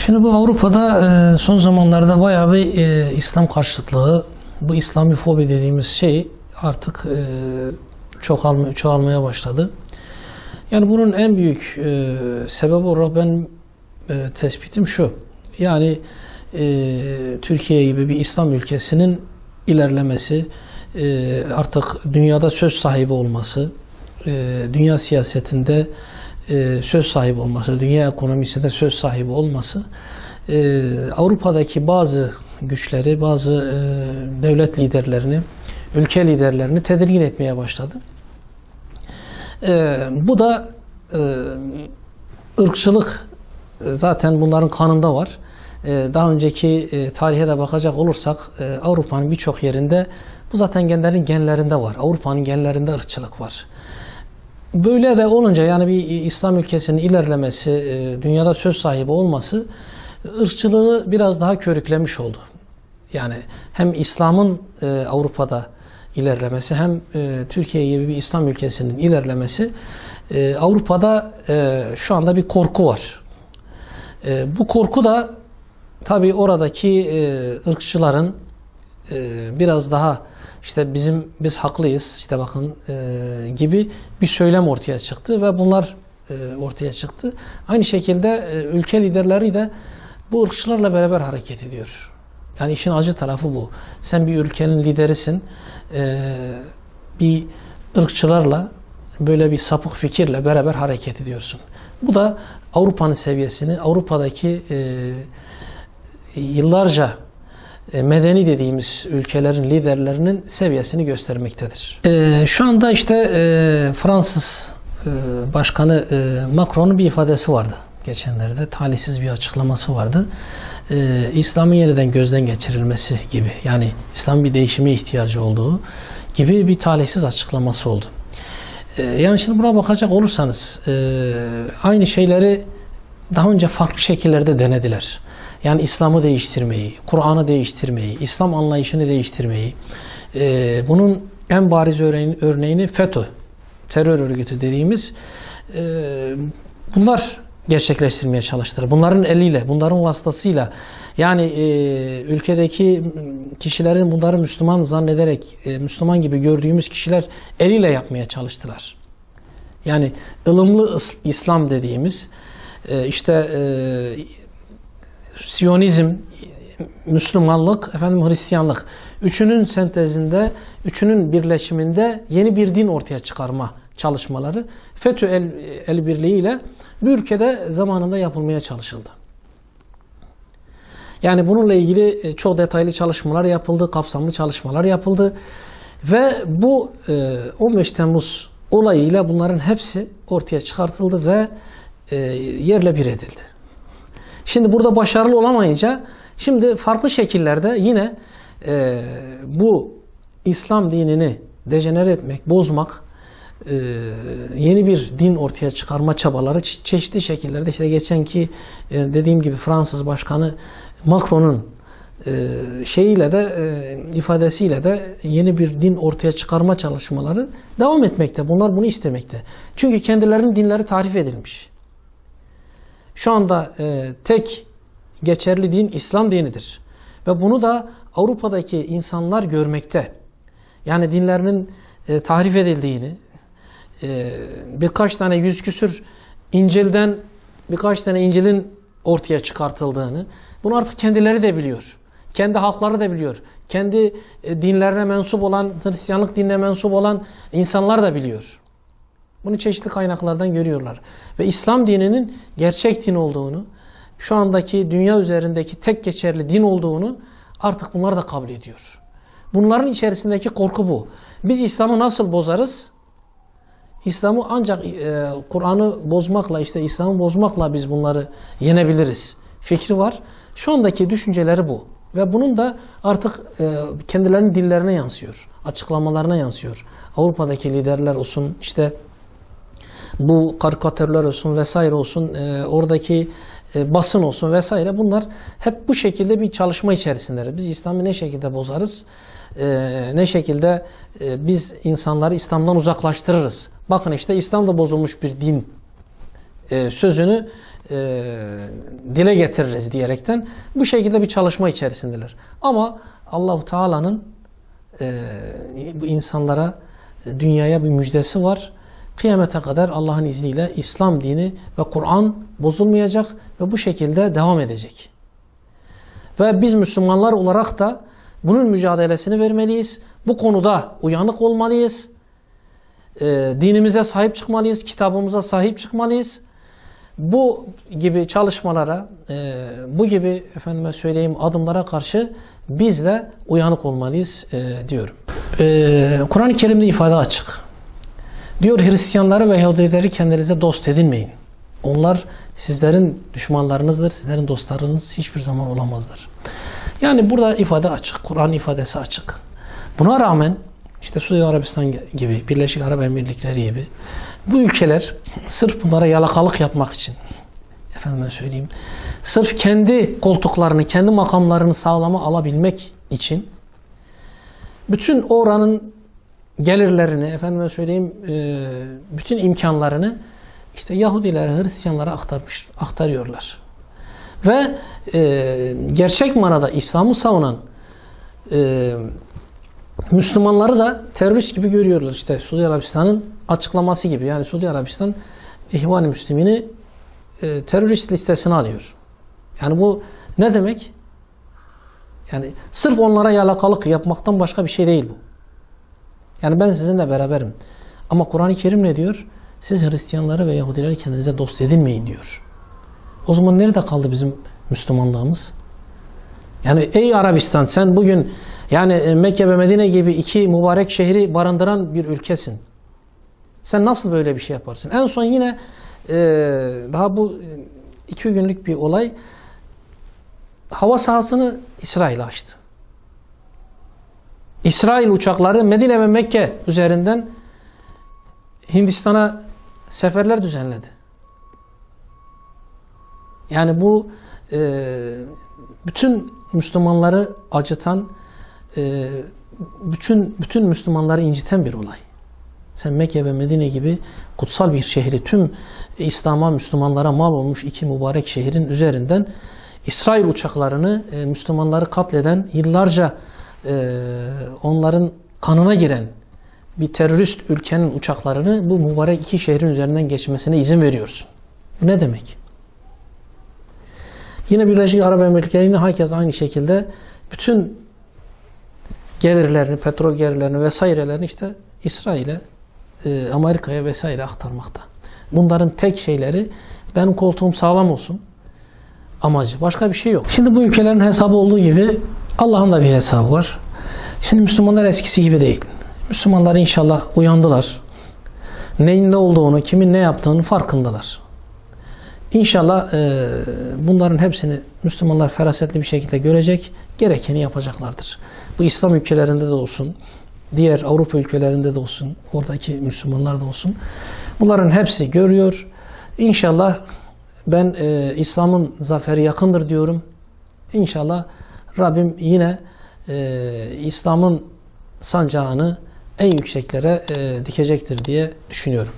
Şimdi bu Avrupa'da son zamanlarda bayağı bir İslam karşıtlığı, bu İslamifobi dediğimiz şey artık çoğalmaya başladı. Yani bunun en büyük sebebi olarak ben tespitim şu. Yani Türkiye gibi bir İslam ülkesinin ilerlemesi, artık dünyada söz sahibi olması, dünya siyasetinde söz sahibi olması, dünya ekonomisinde söz sahibi olması, Avrupa'daki bazı güçleri, bazı devlet liderlerini, ülke liderlerini tedirgin etmeye başladı. Bu da ırkçılık zaten bunların kanında var. Daha önceki tarihe de bakacak olursak Avrupa'nın birçok yerinde bu zaten genlerinde var. Avrupa'nın genlerinde ırkçılık var. Böyle de olunca yani bir İslam ülkesinin ilerlemesi, dünyada söz sahibi olması ırkçılığı biraz daha körüklemiş oldu. Yani hem İslam'ın Avrupa'da ilerlemesi hem Türkiye gibi bir İslam ülkesinin ilerlemesi Avrupa'da şu anda bir korku var. Bu korku da tabii oradaki ırkçıların biraz daha işte biz haklıyız işte bakın gibi bir söylem ortaya çıktı ve bunlar ortaya çıktı. Aynı şekilde ülke liderleri de bu ırkçılarla beraber hareket ediyor. Yani işin acı tarafı bu. Sen bir ülkenin liderisin, bir ırkçılarla böyle bir sapık fikirle beraber hareket ediyorsun. Bu da Avrupa'nın seviyesini, Avrupa'daki yıllarca medeni dediğimiz ülkelerin liderlerinin seviyesini göstermektedir. Şu anda işte Fransız Başkanı Macron'un bir ifadesi vardı. Geçenlerde talihsiz bir açıklaması vardı. İslam'ın yeniden gözden geçirilmesi gibi, yani İslam'ın bir değişime ihtiyacı olduğu gibi bir talihsiz açıklaması oldu. Yani şimdi buna bakacak olursanız aynı şeyleri daha önce farklı şekillerde denediler. Yani İslam'ı değiştirmeyi, Kur'an'ı değiştirmeyi, İslam anlayışını değiştirmeyi. Bunun en bariz örneğini FETÖ, terör örgütü dediğimiz bunlar gerçekleştirmeye çalıştılar. Bunların eliyle, bunların vasıtasıyla yani ülkedeki kişilerin bunları Müslüman zannederek, Müslüman gibi gördüğümüz kişiler eliyle yapmaya çalıştılar. Yani ılımlı İslam dediğimiz işte Siyonizm, Müslümanlık, Hristiyanlık. Üçünün sentezinde, üçünün birleşiminde yeni bir din ortaya çıkarma çalışmaları FETÖ el birliğiyle bir ülkede zamanında yapılmaya çalışıldı. Yani bununla ilgili çok detaylı çalışmalar yapıldı, kapsamlı çalışmalar yapıldı ve bu 15 Temmuz olayıyla bunların hepsi ortaya çıkartıldı ve yerle bir edildi. Şimdi burada başarılı olamayınca şimdi farklı şekillerde yine bu İslam dinini dejenere etmek, bozmak, yeni bir din ortaya çıkarma çabaları çeşitli şekillerde işte geçenki dediğim gibi Fransız Başkanı Macron'un şeyiyle de ifadesiyle de yeni bir din ortaya çıkarma çalışmaları devam etmekte. Bunlar bunu istemekte. Çünkü kendilerinin dinleri tarif edilmiş. Şu anda tek geçerli din İslam dinidir. Ve bunu da Avrupa'daki insanlar görmekte. Yani dinlerinin tahrif edildiğini, birkaç tane yüz küsür İncil'den birkaç tane İncil'in ortaya çıkartıldığını, bunu artık kendileri de biliyor. Kendi halkları da biliyor. Kendi dinlerine mensup olan, Hristiyanlık dinine mensup olan insanlar da biliyor. Bunu çeşitli kaynaklardan görüyorlar. Ve İslam dininin gerçek din olduğunu, şu andaki dünya üzerindeki tek geçerli din olduğunu artık bunlar da kabul ediyor. Bunların içerisindeki korku bu. Biz İslam'ı nasıl bozarız? İslam'ı ancak Kur'an'ı bozmakla, işte İslam'ı bozmakla biz bunları yenebiliriz fikri var. Şu andaki düşünceleri bu. Ve bunun da artık kendilerinin dillerine yansıyor. Açıklamalarına yansıyor. Avrupa'daki liderler olsun, işte bu karikatürler olsun vesaire olsun, oradaki basın olsun vesaire, bunlar hep bu şekilde bir çalışma içerisindeler. Biz İslam'ı ne şekilde bozarız, ne şekilde biz insanları İslam'dan uzaklaştırırız. Bakın işte İslam da bozulmuş bir din sözünü dile getiririz diyerekten bu şekilde bir çalışma içerisindeler. Ama Allahu Teala'nın bu insanlara, dünyaya bir müjdesi var. Kıyamete kadar Allah'ın izniyle İslam dini ve Kur'an bozulmayacak ve bu şekilde devam edecek. Ve biz Müslümanlar olarak da bunun mücadelesini vermeliyiz. Bu konuda uyanık olmalıyız. Dinimize sahip çıkmalıyız. Kitabımıza sahip çıkmalıyız. Bu gibi çalışmalara, bu gibi efendime söyleyeyim adımlara karşı biz de uyanık olmalıyız diyorum. Kur'an-ı Kerim'de ifade açık. Diyor Hristiyanları ve Yahudileri kendinize dost edinmeyin. Onlar sizlerin düşmanlarınızdır, sizlerin dostlarınız hiçbir zaman olamazlar. Yani burada ifade açık, Kur'an ifadesi açık. Buna rağmen işte Suudi Arabistan gibi, Birleşik Arap Emirlikleri gibi bu ülkeler sırf bunlara yalakalık yapmak için, efendime söyleyeyim, sırf kendi koltuklarını, kendi makamlarını sağlama alabilmek için bütün oranın gelirlerini, efendime söyleyeyim, bütün imkanlarını işte Yahudilere, Hristiyanlara aktarıyorlar. Ve gerçek manada İslam'ı savunan Müslümanları da terörist gibi görüyorlar. İşte Suudi Arabistan'ın açıklaması gibi. Yani Suudi Arabistan İhvan-ı Müslümin'i terörist listesine alıyor. Yani bu ne demek? Yani sırf onlara yalakalık yapmaktan başka bir şey değil bu. Yani ben sizinle beraberim. Ama Kur'an-ı Kerim ne diyor? Siz Hristiyanları ve Yahudileri kendinize dost edinmeyin diyor. O zaman nerede kaldı bizim Müslümanlığımız? Yani ey Arabistan, sen bugün yani Mekke ve Medine gibi iki mübarek şehri barındıran bir ülkesin. Sen nasıl böyle bir şey yaparsın? En son yine daha bu 2 günlük bir olay, hava sahasını İsrail açtı. İsrail uçakları Medine ve Mekke üzerinden Hindistan'a seferler düzenledi. Yani bu bütün Müslümanları acıtan, bütün Müslümanları inciten bir olay. Sen Mekke ve Medine gibi kutsal bir şehri, tüm İslam'a, Müslümanlara mal olmuş iki mübarek şehrin üzerinden İsrail uçaklarını, Müslümanları katleden, yıllarca onların kanına giren bir terörist ülkenin uçaklarını bu mübarek iki şehrin üzerinden geçmesine izin veriyorsun. Bu ne demek? Yine Birleşik Arap Emirlikleri'nin herkes aynı şekilde bütün gelirlerini, petrol gelirlerini vesairelerini işte İsrail'e, Amerika'ya vesaire aktarmakta. Bunların tek şeyleri benim koltuğum sağlam olsun amacı. Başka bir şey yok. Şimdi bu ülkelerin hesabı olduğu gibi Allah'ın da bir hesabı var. Şimdi Müslümanlar eskisi gibi değil. Müslümanlar inşallah uyandılar. Neyin ne olduğunu, kimin ne yaptığını farkındalar. İnşallah bunların hepsini Müslümanlar ferasetli bir şekilde görecek, gerekeni yapacaklardır. Bu İslam ülkelerinde de olsun, diğer Avrupa ülkelerinde de olsun, oradaki Müslümanlar da olsun. Bunların hepsi görüyor. İnşallah ben İslam'ın zaferi yakındır diyorum. İnşallah Rabbim yine İslam'ın sancağını en yükseklere dikecektir diye düşünüyorum.